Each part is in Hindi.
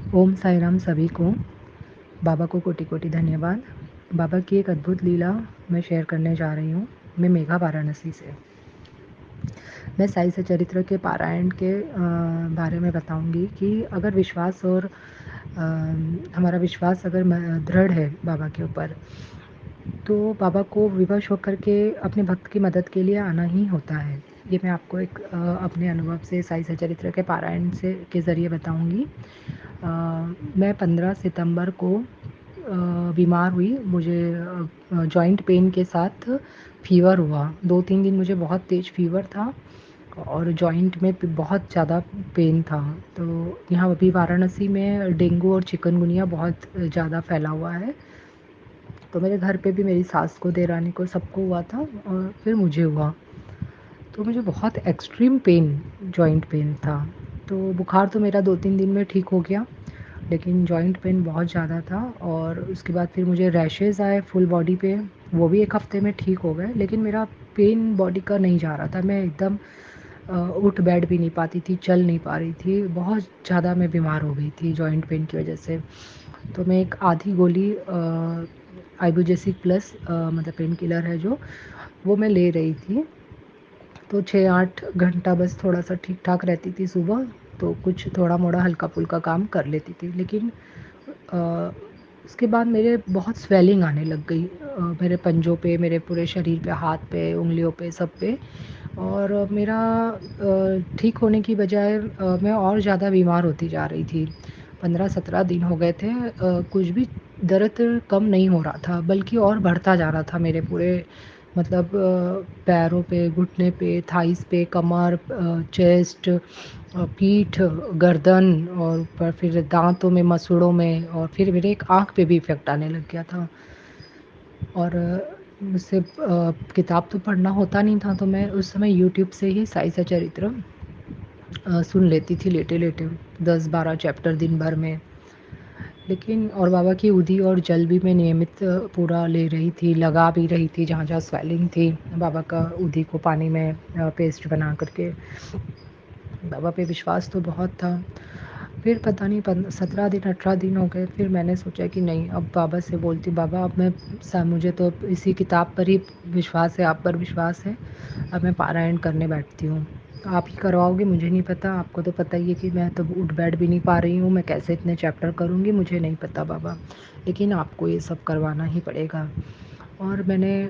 ओम साई राम सभी को। बाबा को कोटि कोटि धन्यवाद। बाबा की एक अद्भुत लीला मैं शेयर करने जा रही हूँ। मैं मेघा वाराणसी से। मैं साई सचरित्र के पारायण के बारे में बताऊंगी कि अगर विश्वास और हमारा विश्वास अगर दृढ़ है बाबा के ऊपर, तो बाबा को विवश होकर के अपने भक्त की मदद के लिए आना ही होता है। ये मैं आपको एक अपने अनुभव से साई सचरित्र के पारायण से के ज़रिए बताऊंगी। मैं 15 सितंबर को बीमार हुई। मुझे जॉइंट पेन के साथ फ़ीवर हुआ। 2-3 दिन मुझे बहुत तेज़ फ़ीवर था और जॉइंट में बहुत ज़्यादा पेन था। तो यहाँ अभी वाराणसी में डेंगू और चिकनगुनिया बहुत ज़्यादा फैला हुआ है। तो मेरे घर पे भी मेरी सास को, देवरानी को, सबको हुआ था और फिर मुझे हुआ। तो मुझे बहुत एक्सट्रीम पेन, जॉइंट पेन था। तो बुखार तो मेरा 2-3 दिन में ठीक हो गया, लेकिन जॉइंट पेन बहुत ज़्यादा था। और उसके बाद फिर मुझे रैशेज़ आए फुल बॉडी पे, वो भी 1 हफ़्ते में ठीक हो गए। लेकिन मेरा पेन बॉडी का नहीं जा रहा था। मैं एकदम उठ बैठ भी नहीं पाती थी, चल नहीं पा रही थी। बहुत ज़्यादा मैं बीमार हो गई थी जॉइंट पेन की वजह से। तो मैं एक आधी गोली आइबुप्रोफेन प्लस मतलब पेन किलर है जो, वो मैं ले रही थी। तो 6-8 घंटा बस थोड़ा-सा ठीक-ठाक रहती थी सुबह, तो कुछ थोड़ा-मोड़ा हल्का-फुल्का काम कर लेती थी। लेकिन अ, उसके बाद मेरे बहुत स्वेलिंग आने लग गई, मेरे पंजों पे, मेरे पूरे शरीर पे, हाथ पे, उँगलियों पे, सब पे। और मेरा ठीक होने की बजाय मैं और ज़्यादा बीमार होती जा रही थी। 15-17 दिन हो गए थे, कुछ भी दर्द कम नहीं हो रहा था, बल्कि और बढ़ता जा रहा था मेरे पूरे मतलब पैरों पे, घुटने पे, थाइस पे, कमर, चेस्ट, पीठ, गर्दन और ऊपर फिर दाँतों में, मसूड़ों में, और फिर मेरे एक आँख पे भी इफ़ेक्ट आने लग गया था। और मुझसे किताब तो पढ़ना होता नहीं था, तो मैं उस समय यूट्यूब से ही साई सचरित्र सुन लेती थी लेटे-लेटे, 10-12 चैप्टर दिन भर में। लेकिन और बाबा की उदी और जल भी मैं नियमित पूरा ले रही थी, लगा भी रही थी जहाँ-जहाँ स्वेलिंग थी। बाबा का उदी को पानी में पेस्ट बना कर के। बाबा पे विश्वास तो बहुत था। फिर पता नहीं 17 दिन 18 दिन हो गए, फिर मैंने सोचा कि नहीं, अब बाबा से बोलती, बाबा अब मैं मुझे तो इसी किताब पर ही विश्वास है, आप पर विश्वास है, अब मैं पारायण करने बैठती हूँ। तो आप ही करवाओगे, मुझे नहीं पता, आपको तो पता ही है कि मैं तो उठ बैठ भी नहीं पा रही हूँ, मैं कैसे इतने चैप्टर करूँगी, मुझे नहीं पता बाबा, लेकिन आपको ये सब करवाना ही पड़ेगा। और मैंने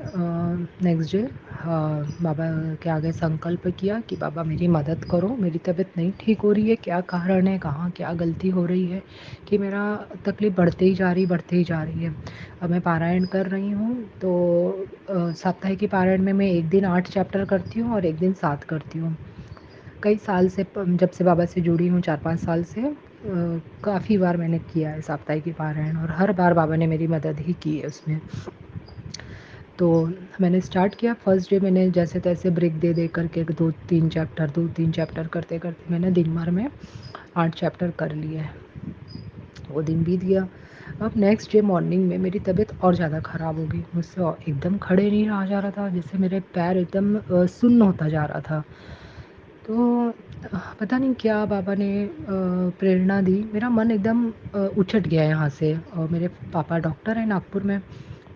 नेक्स्ट डे बाबा के आगे संकल्प किया कि बाबा मेरी मदद करो, मेरी तबीयत नहीं ठीक हो रही है, क्या कारण है, कहाँ क्या गलती हो रही है कि मेरा तकलीफ़ बढ़ते ही जा रही है। अब मैं पारायण कर रही हूँ, तो साप्ताहिक पारायण में मैं एक दिन 8 चैप्टर करती हूँ और एक दिन 7 करती हूँ। कई साल से जब से बाबा से जुड़ी हूँ, 4-5 साल से काफ़ी बार मैंने किया है साप्ताहिक पारायण, और हर बार बाबा ने मेरी मदद ही की है उसमें। तो मैंने स्टार्ट किया। फर्स्ट डे मैंने जैसे-तैसे ब्रेक दे कर के 2-3 चैप्टर करते-करते मैंने दिन भर में 8 चैप्टर कर लिए। वो दिन बीत गया। अब नेक्स्ट डे मॉर्निंग में मेरी तबीयत और ज़्यादा ख़राब हो गई। मुझसे एकदम खड़े नहीं रहा जा रहा था, जैसे मेरे पैर एकदम सुन्न होता जा रहा था। तो पता नहीं क्या बाबा ने प्रेरणा दी, मेरा मन एकदम उछट गया यहाँ से। और मेरे पापा डॉक्टर हैं नागपुर में।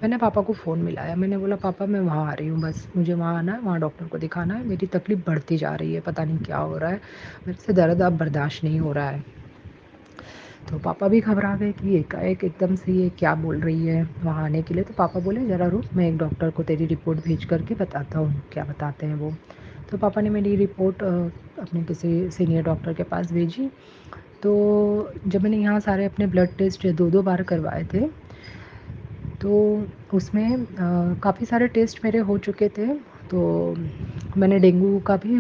मैंने पापा को फ़ोन मिलाया, मैंने बोला पापा मैं वहाँ आ रही हूँ, बस मुझे वहाँ आना है, वहाँ डॉक्टर को दिखाना है, मेरी तकलीफ़ बढ़ती जा रही है, पता नहीं क्या हो रहा है, मेरे से दर्द अब बर्दाश्त नहीं हो रहा है। तो पापा भी घबरा गए कि एकाएक एकदम से ये क्या बोल रही है वहाँ आने के लिए। तो पापा बोले ज़रा रुक, मैं एक डॉक्टर को तेरी रिपोर्ट भेज करके बताता हूँ क्या बताते हैं वो। तो पापा ने मेरी रिपोर्ट अपने किसी सीनियर डॉक्टर के पास भेजी। तो जब मैंने यहाँ सारे अपने ब्लड टेस्ट 2-2 बार करवाए थे, तो उसमें काफ़ी सारे टेस्ट मेरे हो चुके थे। तो मैंने डेंगू का भी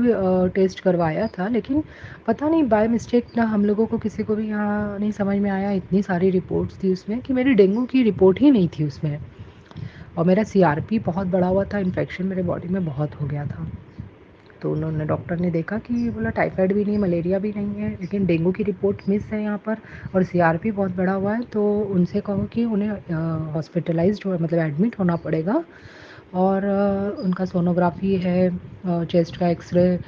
टेस्ट करवाया था, लेकिन पता नहीं बाय मिस्टेक ना हम लोगों को किसी को भी यहाँ नहीं समझ में आया, इतनी सारी रिपोर्ट्स थी उसमें कि मेरी डेंगू की रिपोर्ट ही नहीं थी उसमें। और मेरा सीआरपी बहुत बढ़ा हुआ था, इन्फेक्शन मेरे बॉडी में बहुत हो गया था। तो उन्होंने, डॉक्टर ने देखा कि बोला टाइफाइड भी नहीं, मलेरिया भी नहीं है, लेकिन डेंगू की रिपोर्ट मिस है यहाँ पर और सीआरपी बहुत बढ़ा हुआ है, तो उनसे कहो कि उन्हें हॉस्पिटलाइज्ड हो, मतलब एडमिट होना पड़ेगा और उनका सोनोग्राफ़ी है, चेस्ट का एक्स-रे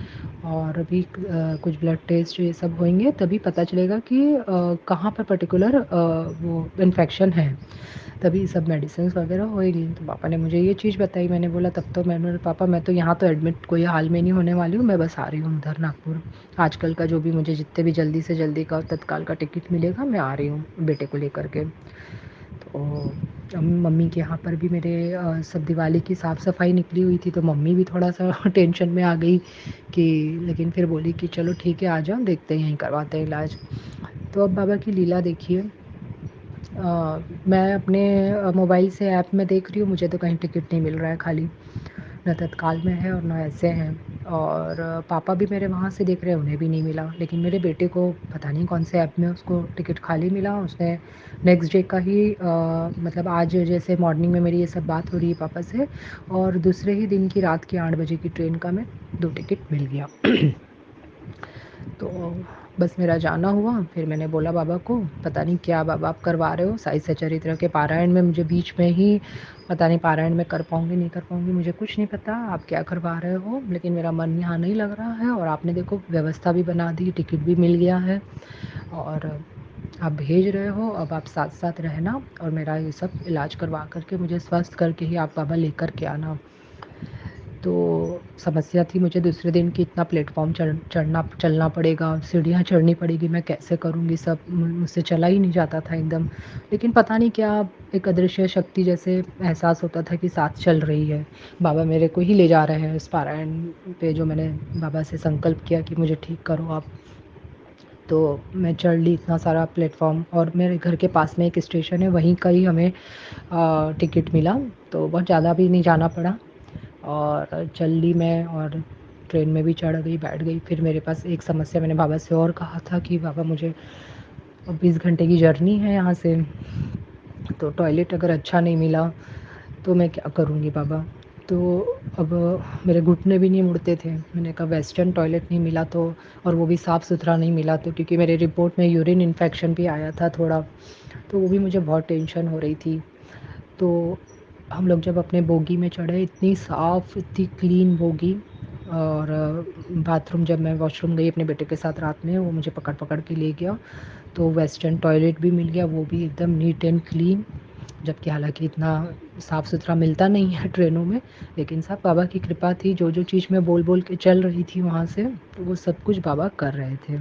और अभी कुछ ब्लड टेस्ट ये सब होंगे तभी पता चलेगा कि कहाँ पर पर्टिकुलर वो इन्फेक्शन है। तभी सब मेडिसिन्स वग़ैरह होएगी। तो पापा ने मुझे ये चीज़ बताई, मैंने बोला तब तो मैंने बोला पापा मैं तो यहाँ तो एडमिट कोई हाल में नहीं होने वाली हूँ, मैं बस आ रही हूँ उधर नागपुर। आजकल का जो भी मुझे जितने भी जल्दी से जल्दी का तत्काल का टिकट मिलेगा मैं आ रही हूँ बेटे को लेकर के। तो मम्मी के यहाँ पर भी मेरे सब दिवाली की साफ़-सफ़ाई निकली हुई थी तो मम्मी भी थोड़ा-सा टेंशन में आ गई कि लेकिन फिर बोली कि चलो ठीक है आ जाओ देखते हैं यहीं करवाते हैं इलाज। तो अब बाबा की लीला देखिए, मैं अपने मोबाइल से ऐप में देख रही हूँ मुझे तो कहीं टिकट नहीं मिल रहा है खाली। ना तत्काल में है और ना ऐसे हैं और पापा भी मेरे वहाँ से देख रहे हैं उन्हें भी नहीं मिला। लेकिन मेरे बेटे को पता नहीं कौन से ऐप में उसको टिकट खाली मिला। उसने नेक्स्ट डे का ही मतलब आज जैसे मॉर्निंग में मेरी ये सब बात हो रही है पापा से और दूसरे ही दिन की रात की 8 बजे की ट्रेन का मैं 2 टिकट मिल गया। तो बस मेरा जाना हुआ, फिर मैंने बोला बाबा को, पता नहीं क्या बाबा आप करवा रहे हो, साई सचरित्र के पारायण में मुझे बीच में ही पता नहीं पारायण में कर पाऊँगी, नहीं कर पाऊँगी, मुझे कुछ नहीं पता आप क्या करवा रहे हो, लेकिन मेरा मन यहाँ नहीं लग रहा है और आपने देखो व्यवस्था भी बना दी, टिकट भी मिल गया है और आप भेज रहे हो, अब आप साथ-साथ रहना और मेरा ये सब इलाज करवा कर के मुझे स्वस्थ करके ही आप बाबा लेकर के आना। तो समस्या थी मुझे दूसरे दिन कि इतना प्लेटफ़ॉर्म चलना पड़ेगा, सीढ़ियाँ चढ़नी पड़ेगी, मैं कैसे करूँगी सब मुझसे चला ही नहीं जाता था एकदम। लेकिन पता नहीं क्या एक अदृश्य शक्ति जैसे एहसास होता था कि साथ चल रही है। बाबा मेरे को ही ले जा रहे हैं उस पारायण पे जो मैंने बाबा से संकल्प किया कि मुझे ठीक करो आप। तो मैं चढ़ ली इतना सारा प्लेटफ़ॉर्म और मेरे घर के पास में एक स्टेशन है वहीं का ही हमें टिकट मिला, तो बहुत ज़्यादा भी नहीं जाना पड़ा। और चल ली मैं और ट्रेन में भी चढ़ गई, बैठ गई। फिर मेरे पास एक समस्या मैंने बाबा से और कहा था कि बाबा मुझे 20 घंटे की जर्नी है यहाँ से, तो टॉयलेट अगर अच्छा नहीं मिला तो मैं क्या करूँगी बाबा? तो अब मेरे घुटने भी नहीं मुड़ते थे। मैंने कहा वेस्टर्न टॉयलेट नहीं मिला तो और वो भी साफ़-सुथरा नहीं मिला तो क्योंकि मेरे रिपोर्ट में यूरिन इन्फेक्शन भी आया था थोड़ा, तो वो भी मुझे बहुत टेंशन हो रही थी। तो हम लोग जब अपने बोगी में चढ़े इतनी साफ़, इतनी क्लीन बोगी और बाथरूम जब मैं वॉशरूम गई अपने बेटे के साथ रात में वो मुझे पकड़-पकड़ के ले गया, तो वेस्टर्न टॉयलेट भी मिल गया, वो भी एकदम नीट एंड क्लीन। जबकि हालाँकि इतना साफ़-सुथरा मिलता नहीं है ट्रेनों में, लेकिन सब बाबा की कृपा थी, जो-जो चीज़ मैं बोल-बोल के चल रही थी वहाँ से, तो वो सब कुछ बाबा कर रहे थे,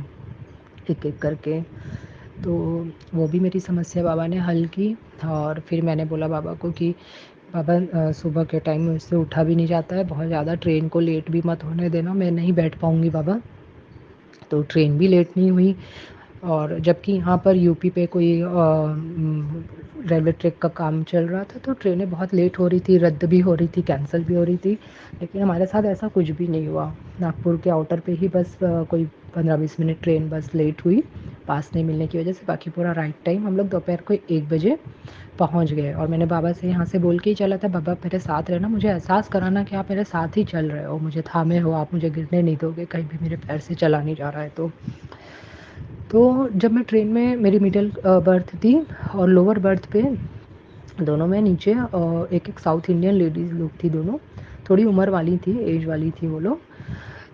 एक-एक करके। तो वो भी मेरी समस्या बाबा ने हल की और फिर मैंने बोला बाबा को कि बाबा सुबह के टाइम मुझसे उठा भी नहीं जाता है, बहुत ज़्यादा ट्रेन को लेट भी मत होने देना, मैं नहीं बैठ पाऊँगी बाबा। तो ट्रेन भी लेट नहीं हुई और जबकि यहाँ पर यूपी पे कोई रेलवे ट्रैक का काम चल रहा था, तो ट्रेनें बहुत लेट हो रही थी, रद्द भी हो रही थी, कैंसल भी हो रही थी। लेकिन हमारे साथ ऐसा कुछ भी नहीं हुआ। नागपुर के आउटर पे ही बस कोई 15-20 मिनट ट्रेन बस लेट हुई, पास नहीं मिलने की वजह से, बाकी पूरा राइट टाइम हम लोग दोपहर को 1 बजे पहुँच गए और मैंने बाबा से यहाँ से बोल के ही चला था, बाबा मेरे साथ रहना, मुझे एहसास कराना कि आप मेरे साथ ही चल रहे हो, मुझे थामे हो, आप मुझे गिरने नहीं दोगे, कहीं भी मेरे पैर से चला नहीं जा रहा है तो। तो जब मैं ट्रेन में मेरी मिडल बर्थ थी और लोअर बर्थ पे दोनों में नीचे एक-एक साउथ इंडियन लेडीज़ लोग थी दोनों, थोड़ी उम्र वाली थी, एज वाली थी वो लोग।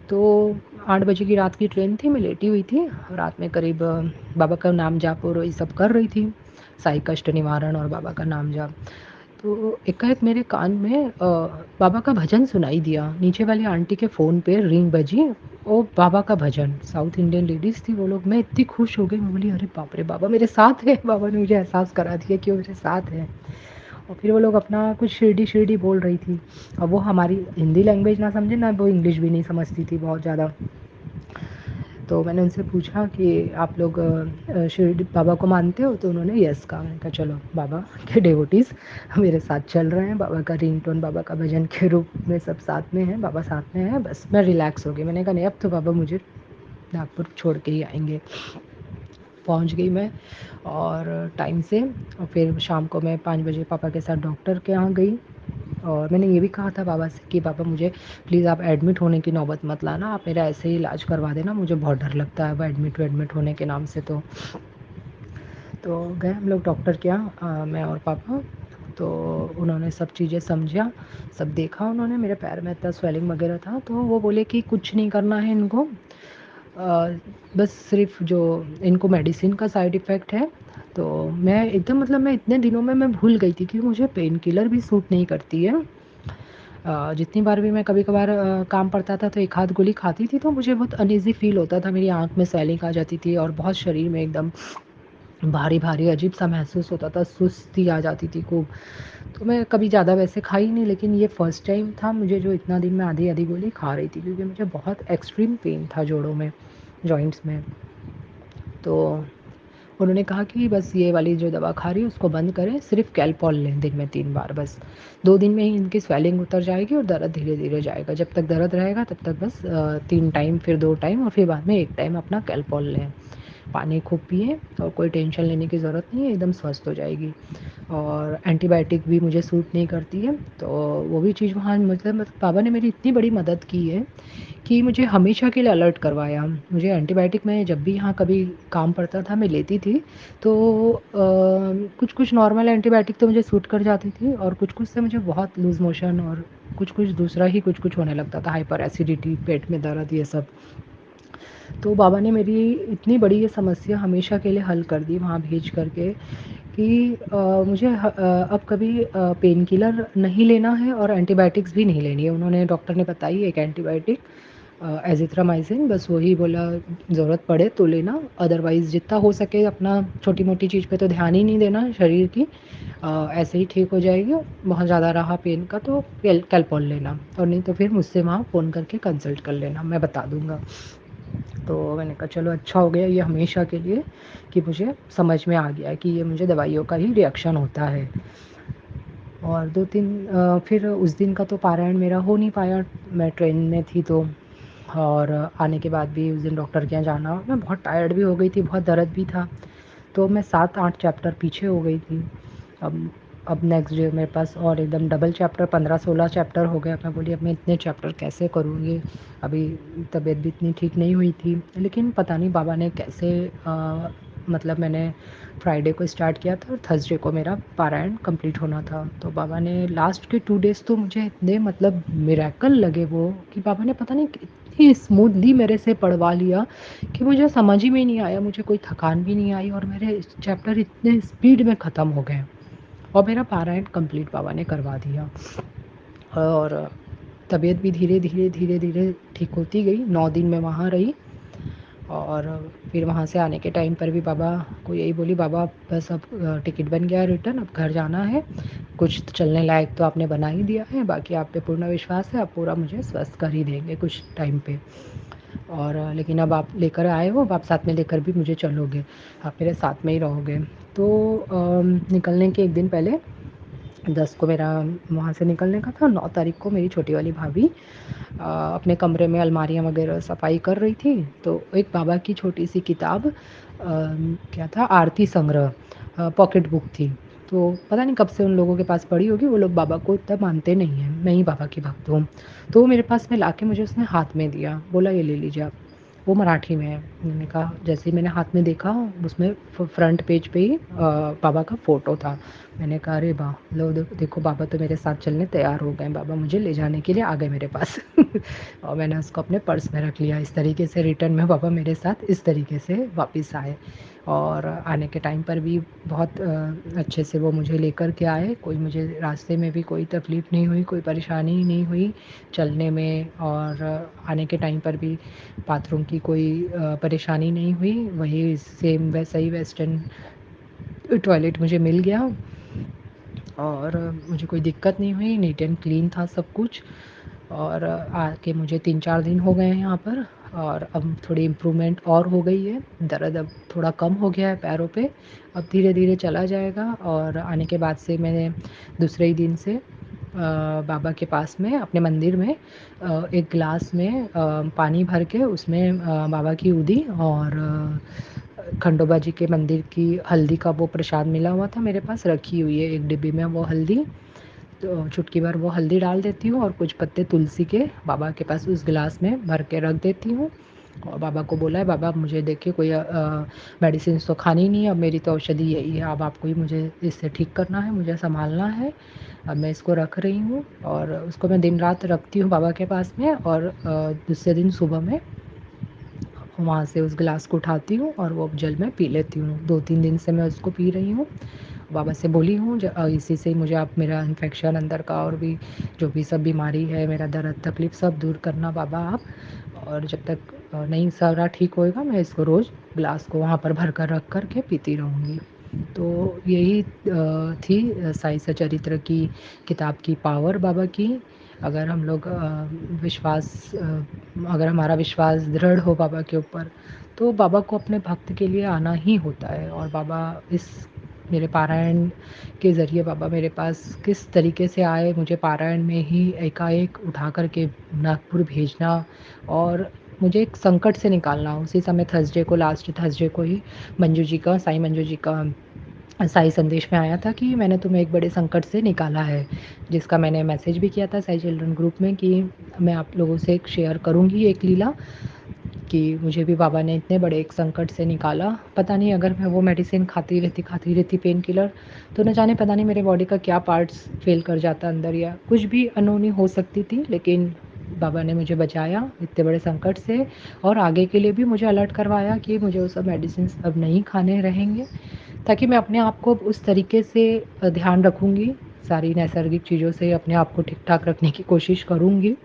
तो 8 बजे की रात की ट्रेन थी, मैं लेटी हुई थी, रात में करीब बाबा का नाम जाप और ये सब कर रही थी, साई कष्ट निवारण और बाबा का नाम जाप। तो एकाएक मेरे कान में बाबा का भजन सुनाई दिया। नीचे वाली आंटी के फ़ोन पे रिंग बजी, वो बाबा का भजन, साउथ इंडियन लेडीज़ थी वो लोग। मैं इतनी खुश हो गई, मैं बोली अरे बाप रे! बाबा मेरे साथ हैं। बाबा ने मुझे एहसास करा दिया कि वो मेरे साथ हैं। और फिर वो लोग अपना कुछ शिरडी-शिरडी बोल रही थी। अब वो हमारी हिंदी लैंग्वेज ना समझे ना वो इंग्लिश भी नहीं समझती थी बहुत ज़्यादा। तो मैंने उनसे पूछा कि आप लोग शिरडी बाबा को मानते हो? तो उन्होंने यस कहा। मैंने कहा चलो बाबा के डिवोटीज़ मेरे साथ चल रहे हैं, बाबा का रिंगटोन बाबा का भजन के रूप में सब साथ में हैं, बाबा साथ में हैं, बस मैं रिलैक्स हो गई। मैंने कहा नहीं अब तो बाबा मुझे नागपुर छोड़ के ही आएँगे। पहुँच गई मैं और टाइम से और फिर शाम को मैं 5 बजे पापा के साथ डॉक्टर के यहाँ गई और मैंने ये भी कहा था बाबा से कि बाबा मुझे प्लीज़ आप एडमिट होने की नौबत मत लाना, आप मेरा ऐसे ही इलाज करवा देना, मुझे बहुत डर लगता है अब एडमिट होने के नाम से तो। तो गए हम लोग डॉक्टर के यहाँ मैं और पापा, तो उन्होंने सब चीज़ें समझा, सब देखा उन्होंने, मेरे पैर में इतना स्वेलिंग वगैरह था, तो वो बोले कि कुछ नहीं करना है इनको, बस सिर्फ जो इनको मेडिसिन का साइड इफ़ेक्ट है। तो मैं एकदम मतलब मैं इतने दिनों में मैं भूल गई थी कि मुझे पेन किलर भी सूट नहीं करती है। जितनी बार भी मैं कभी-कभार काम पड़ता था तो एक आध गोली खाती थी तो मुझे बहुत अनईज़ी फ़ील होता था, मेरी आँख में स्वेलिंग आ जाती थी और बहुत शरीर में एकदम भारी-भारी अजीब-सा महसूस होता था, सुस्ती आ जाती थी खूब। तो मैं कभी ज़्यादा वैसे खाई नहीं, लेकिन ये फर्स्ट टाइम था मुझे जो इतना दिन में आधी-आधी गोली खा रही थी, क्योंकि मुझे बहुत एक्सट्रीम पेन था जोड़ों में, जॉइंट्स में। तो उन्होंने कहा कि बस ये वाली जो दवा खा रही है उसको बंद करें, सिर्फ़ कैलपॉल लें दिन में 3 बार बस। 2 दिन में ही इनकी स्वेलिंग उतर जाएगी और दर्द धीरे-धीरे जाएगा। जब तक दर्द रहेगा तब तक बस 3 टाइम, फिर 2 टाइम और फिर बाद में 1 टाइम अपना कैलपॉल लें। पानी खूब पिएँ और कोई टेंशन लेने की ज़रूरत नहीं है, एकदम स्वस्थ हो जाएगी। और एंटीबायोटिक भी मुझे सूट नहीं करती है, तो वो भी चीज़ वहाँ मतलब पापा ने मेरी इतनी बड़ी मदद की है कि मुझे हमेशा के लिए अलर्ट करवाया। मुझे एंटीबायोटिक मैं जब भी यहाँ कभी काम पड़ता था मैं लेती थी, तो कुछ-कुछ नॉर्मल एंटीबायोटिक तो मुझे सूट कर जाती थी और कुछ-कुछ से मुझे बहुत लूज़ मोशन और कुछ-कुछ दूसरा ही कुछ-कुछ होने लगता था, हाइपर एसिडिटी, पेट में दर्द, ये सब। तो बाबा ने मेरी इतनी बड़ी ये समस्या हमेशा के लिए हल कर दी वहाँ भेज कर के कि मुझे अब कभी पेन किलर नहीं लेना है और एंटीबायोटिक्स भी नहीं लेनी है। उन्होंने, डॉक्टर ने बताई एक एंटीबायोटिक एज़िथ्रोमाइसिन, बस वही बोला ज़रूरत पड़े तो लेना, अदरवाइज़ जितना हो सके अपना छोटी-मोटी चीज़ पे तो ध्यान ही नहीं देना शरीर की, ऐसे ही ठीक हो जाएगी। बहुत ज़्यादा रहा पेन का तो कैलपॉल लेना और नहीं तो फिर मुझसे वहाँ फ़ोन करके कंसल्ट कर लेना, मैं बता दूँगा। तो मैंने कहा चलो अच्छा हो गया ये हमेशा के लिए कि मुझे समझ में आ गया कि ये मुझे दवाइयों का ही रिएक्शन होता है। और 2-3 फिर उस दिन का तो पारायण मेरा हो नहीं पाया, मैं ट्रेन में थी तो, और आने के बाद भी उस दिन डॉक्टर के यहाँ जाना, मैं बहुत टायर्ड भी हो गई थी, बहुत दर्द भी था, तो मैं 7-8 चैप्टर पीछे हो गई थी। अब अब नेक्स्ट डे मेरे पास और एकदम डबल चैप्टर 15-16 चैप्टर हो गए। मैं बोली अब मैं इतने चैप्टर कैसे करूँगी? अभी तबीयत भी इतनी ठीक नहीं हुई थी। लेकिन पता नहीं बाबा ने कैसे मतलब मैंने फ्राइडे को स्टार्ट किया था और थर्सडे को मेरा पारायण कंप्लीट होना था। तो बाबा ने लास्ट के 2 डेज़ तो मुझे इतने मतलब मिरेकल लगे वो, कि बाबा ने पता नहीं इतनी स्मूथली मेरे से पढ़वा लिया कि मुझे समझ ही में नहीं आया, मुझे कोई थकान भी नहीं आई और मेरे चैप्टर इतने स्पीड में ख़त्म हो गए और मेरा पारायण कंप्लीट बाबा ने करवा दिया। और तबीयत भी धीरे-धीरे ठीक होती गई। 9 दिन मैं वहाँ रही और फिर वहाँ से आने के टाइम पर भी बाबा को यही बोली, बाबा बस अब टिकट बन गया है रिटर्न, अब घर जाना है। कुछ चलने लायक तो आपने बना ही दिया है, बाकी आप पे पूर्ण विश्वास है, आप पूरा मुझे स्वस्थ कर ही देंगे कुछ टाइम पे। और लेकिन अब आप लेकर आए हो, अब आप साथ में लेकर भी मुझे चलोगे, आप मेरे साथ में ही रहोगे। तो निकलने के 1 दिन पहले 10 को मेरा वहाँ से निकलने का था, 9 तारीख को मेरी छोटी वाली भाभी अपने कमरे में अलमारियाँ वगैरह सफाई कर रही थी, तो एक बाबा की छोटी-सी किताब क्या था, आरती संग्रह पॉकेट बुक थी। तो पता नहीं कब से उन लोगों के पास पड़ी होगी, वो लोग बाबा को इतना मानते नहीं हैं, मैं ही बाबा की भक्त हूँ। तो वो मेरे पास में लाके मुझे उसने हाथ में दिया, बोला ये ले लीजिए आप। वो मराठी में है। मैंने कहा, जैसे ही मैंने हाथ में देखा उसमें फ्रंट पेज पे ही बाबा का फ़ोटो था। मैंने कहा अरे वाह! लो देखो बाबा तो मेरे साथ चलने तैयार हो गए हैं, बाबा मुझे ले जाने के लिए आ गए मेरे पास। और मैंने उसको अपने पर्स में रख लिया। इस तरीके से रिटर्न में बाबा मेरे साथ इस तरीके से वापस आए और आने के टाइम पर भी बहुत अच्छे से वो मुझे लेकर के आए। कोई मुझे रास्ते में भी कोई तकलीफ़ नहीं हुई, कोई परेशानी नहीं हुई चलने में, और आने के टाइम पर भी बाथरूम की कोई परेशानी नहीं हुई। वही सेम वैसा ही वेस्टर्न टॉयलेट मुझे मिल गया और मुझे कोई दिक्कत नहीं हुई, नीट एंड क्लीन था सब कुछ। और आके मुझे 3-4 दिन हो गए हैं यहाँ पर और अब थोड़ी इम्प्रूवमेंट और हो गई है। दर्द अब थोड़ा कम हो गया है पैरों पे, अब धीरे-धीरे चला जाएगा। और आने के बाद से मैंने दूसरे ही दिन से बाबा के पास में अपने मंदिर में एक गिलास में पानी भर के उसमें बाबा की उदी और खंडोबा जी के मंदिर की हल्दी का वो प्रसाद मिला हुआ था, मेरे पास रखी हुई है एक डिब्बी में वो हल्दी। तो चुटकी भर वो हल्दी डाल देती हूँ और कुछ पत्ते तुलसी के बाबा के पास उस गिलास में भर के रख देती हूँ और बाबा को बोला है, बाबा मुझे देखिए कोई मेडिसिन्स तो खानी नहीं है, अब मेरी तो औषधि यही है, अब आपको ही मुझे इससे ठीक करना है, मुझे सँभालना है। अब मैं इसको रख रही हूँ और उसको मैं दिन-रात रखती हूँ बाबा के पास में और दूसरे दिन सुबह में वहाँ से उस गिलास को उठाती हूँ और वो जल मैं पी लेती हूँ। 2-3 दिन से मैं उसको पी रही हूँ। बाबा से बोली हूँ इसी से मुझे आप मेरा इन्फेक्शन अंदर का और भी जो भी सब बीमारी है, मेरा दर्द तकलीफ़ सब दूर करना बाबा आप। और जब तक नहीं सारा ठीक होएगा मैं इसको रोज़ ग्लास को वहाँ पर भर कर रख कर के पीती रहूँगी। तो यही थी साई सचरित्र की किताब की पावर बाबा की। अगर हम लोग अगर हमारा विश्वास दृढ़ हो बाबा के ऊपर, तो बाबा को अपने भक्त के लिए आना ही होता है। और बाबा इस मेरे पारायण के ज़रिए बाबा मेरे पास किस तरीके से आए, मुझे पारायण में ही एकाएक उठा कर के नागपुर भेजना और मुझे एक संकट से निकालना। उसी समय थर्सडे को लास्ट थर्सडे को ही साईं मंजू जी का साई संदेश में आया था कि मैंने तुम्हें एक बड़े संकट से निकाला है, जिसका मैंने मैसेज भी किया था साई चिल्ड्रन ग्रुप में कि मैं आप लोगों से एक शेयर करूँगी एक लीला कि मुझे भी बाबा ने इतने बड़े एक संकट से निकाला। पता नहीं अगर मैं वो मेडिसिन खाती रहती पेन किलर, तो न जाने पता नहीं मेरे बॉडी का क्या पार्ट्स फ़ेल कर जाता अंदर या कुछ भी अनहोनी हो सकती थी। लेकिन बाबा ने मुझे बचाया इतने बड़े संकट से और आगे के लिए भी मुझे अलर्ट करवाया कि मुझे वो सब मेडिसिन्स अब नहीं खाने रहेंगे। ताकि मैं अपने आप को उस तरीके से ध्यान रखूँगी, सारी नैसर्गिक चीज़ों से अपने आप को ठीक-ठाक रखने की कोशिश करूँगी।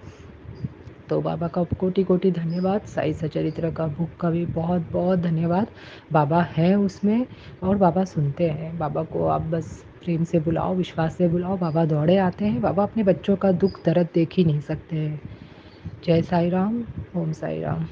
तो बाबा का कोटि-कोटि धन्यवाद, साई सचरित्र का बुक का भी बहुत-बहुत धन्यवाद। बाबा हैं उसमें और बाबा सुनते हैं। बाबा को आप बस प्रेम से बुलाओ, विश्वास से बुलाओ, बाबा दौड़े आते हैं। बाबा अपने बच्चों का दुःख दर्द देख ही नहीं सकते हैं। जय साईं राम, ओम साईं राम।